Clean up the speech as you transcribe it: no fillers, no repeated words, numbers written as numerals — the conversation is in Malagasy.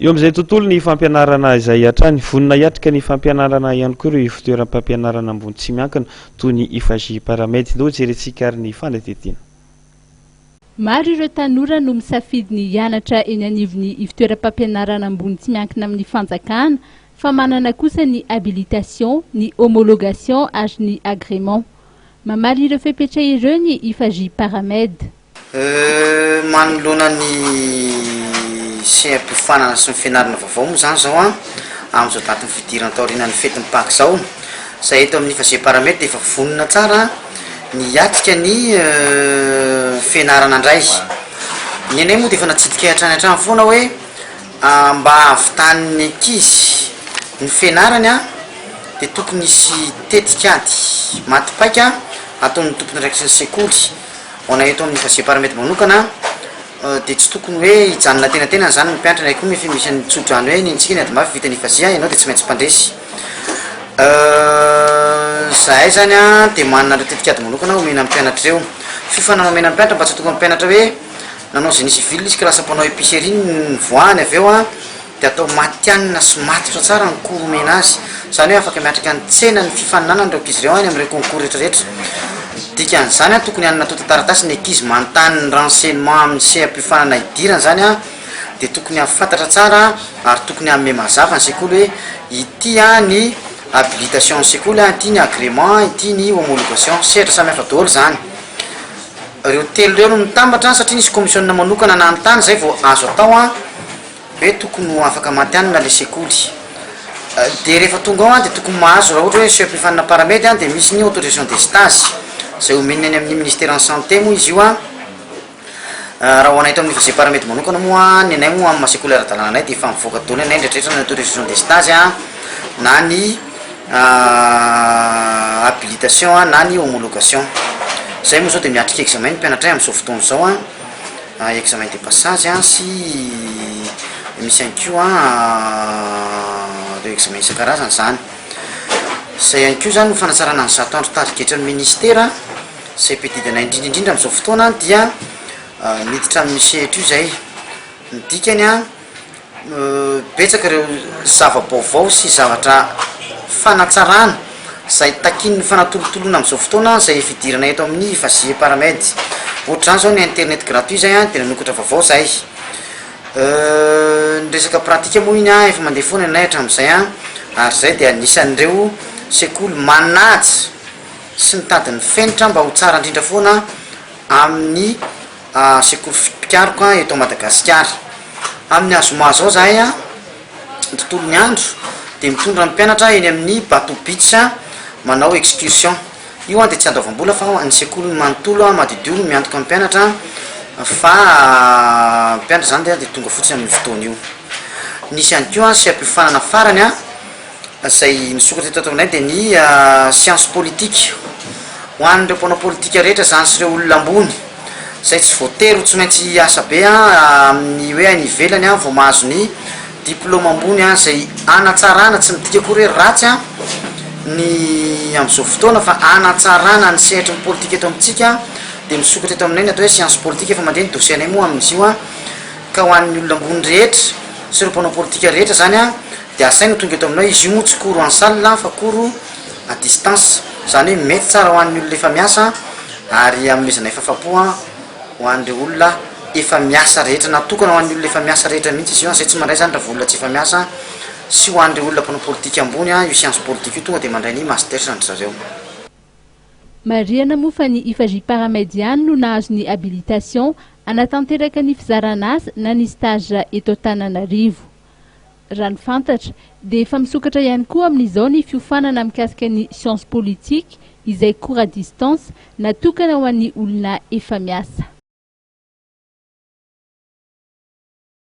eo amin'izay tontolo ny fampianarana izay hatrany vonina hiatrika ny fampianarana ihany koa ireo fitoeram-pampianarana ambony tsy miankina toy ny IFJ paramètre ndao jerentsika ary ny fandatetiana. Maro ireo tanora no misafidy ny hianatra eny anivon'ny fitoeram-pampianarana ambony tsy miankina amin'ny fanjakana fa manana kosa ny habilitation, ny homologation ary ny agrément. Mamaly ireo fepetra ireo ny IFJ paramètre. Manoloana ny seha-mpifanana sy ny fianarana vaovao moa zany zao amin'izao datin'ny fidirana taorian'ny fety ny Pâques zao. Zay eto amin'ny IFJ paramètre dia efa vonona tsara ny hiatrika ny fianarana indray. Ny anay moa dia efa natsidika hatrany hatrany foana hoe mba ahavitanin'ny ankizy ny fianarany dia tokony hisy tetikady matipaika ataon'ny tompony raiky sy ny sekoly. Ho anay eto amin'ny IFJ paramètre manokana dia tsy tokony hoe hijanona tenatena zany ny mpianatra na koa efa misy nitsodrano hoe nintsika ny adimafy vita ny IFJ ianao dia tsy maintsy mpandresy. Zahay zany dia manana ireo tetikady manokana omena amin'ny mpianatra ireo. Fifanana omena amin'ny mpianatra mba tsy tokony amin'ny mpianatra hoe nanao génie civil izy ka lasa mpanao épicerie ny voany avy eo dia atao matianina sy matotra tsara ny cours omena azy. Zany hoe afaka miatrika ny tsena ny fifaninana ny ankizy ireo any amin'ireo concours rehetrarehetra. Dikan'izany tokony hanana tota taratasy ny ankizy manontany ny renseignement amin'ny seha-mpifanana idirana zany dia tokony hafantatra tsara ary tokony hanome mazava ny sekoly hoe ity ny habilitation ny sekoly, ity ny agrément, ity ny homologation, sehatra samy hafa daholo zany. Ireo telo ireo no mitambatra satria nisy commissionna manokana nanontany zay vao azo atao hoe tokony ho afaka matianina le sekoly. Dia rehefa tonga ao dia tokony mahazo raha ohatra hoe seha-mpifanana paramètre dia misy ny autorisation des stages zay omeniny any amin'ny ministère en santé moa izy io raha ho anay eto amin'ny IFJ paramètre manokana moa ny anay moa amin'ny mahasekoly ara-dalàna anay dia efa mivoaka daholo anay ndraitrrehetra ny autorisation des stages na ny habilitation na ny homologation. Zay moa zao dia miatrika examen ny mpianatra amin'izao fotoana zao examen de passage sy misy ihany koa ireo examen isan-karazany zany. Zay ihany koa zany no fanatsarana ny zato andro tarigetra ny ministera zay petidinay indrindrindrindra amin'izao fotoana dia miditra amin'ny sehatra io zay. Ny dikany betsaka ireo zava-baovao sy zavatra fanatsarana zay takin'ny fanatolotoloana amin'izao fotoana zay fidirana eto amin'ny IFJ paramètre. Ohatr'izany zao ny internet gratuit zay dia nanokatra vaovao zay. Ny resaka pratika moa iny efa mandeha foana anay hatramin'izay ary zay dia anisan'ireo sekoly manaja sy mitady ny fenitra mba ho tsara indrindra foana amin'ny sekoly fipikaroka eto Madagasikara. Amin'ny azomazo ao zahay tontolo ny andro dia mitondra ny mpianatra eny amin'ny bateau beach manao excursion. Io dia tsy andoavam-bola fa ny sekoly manontolo madidio no miantoka amin'ny mpianatra fa mpianatra zany dia tonga fotsiny amin'ny fotoana io. Nisy ihany koa seha-mpifanana farany zay nisokatra eto aminay dia ny science politique ho an'ireo mpanao politika rehetra zany sy ireo olona ambony zay tsy voatery tsy maintsy asa be amin'ny hoe any ivelany vao mahazo ny diplôme ambony zay anatsarana tsy midika kory hoe ratsy ny amin'izao fotoana fa anatsarana ny sehatra ny politika eto amintsika dia misokatra eto aminay ny atao hoe science politique efa mandeha ny dossier anay moa amin'izy io ka ho an'ny olona ambony rehetra sy ireo mpanao politika rehetra zany dia asaina tonga eto aminao izy io moa tsy cours en salle fa cours à distance. Zany hoe mety tsara ho an'ny olona efa miasa ary amezana fahafapo ho an'ireo olona efa miasa rehetra natokana ho an'ny olona efa miasa rehetra mihitsy izy io zay tsy mandray zany raha volona tsy efa miasa sy ho an'ireo olona mpanao politika ambony io science politique io tonga dia mandray ny master zany zareo. Mariana moa fa ny IFJ paramètre ihany no nahazo ny habilitation anatanteraka ny fizarana azy na ny stage eto Antananarivo. Raha ny fantatra dia efa misokatra ihany koa amin'izao ny fiofanana mikasika ny science politique izay cours à distance natokana ho an'ny olona efa miasa.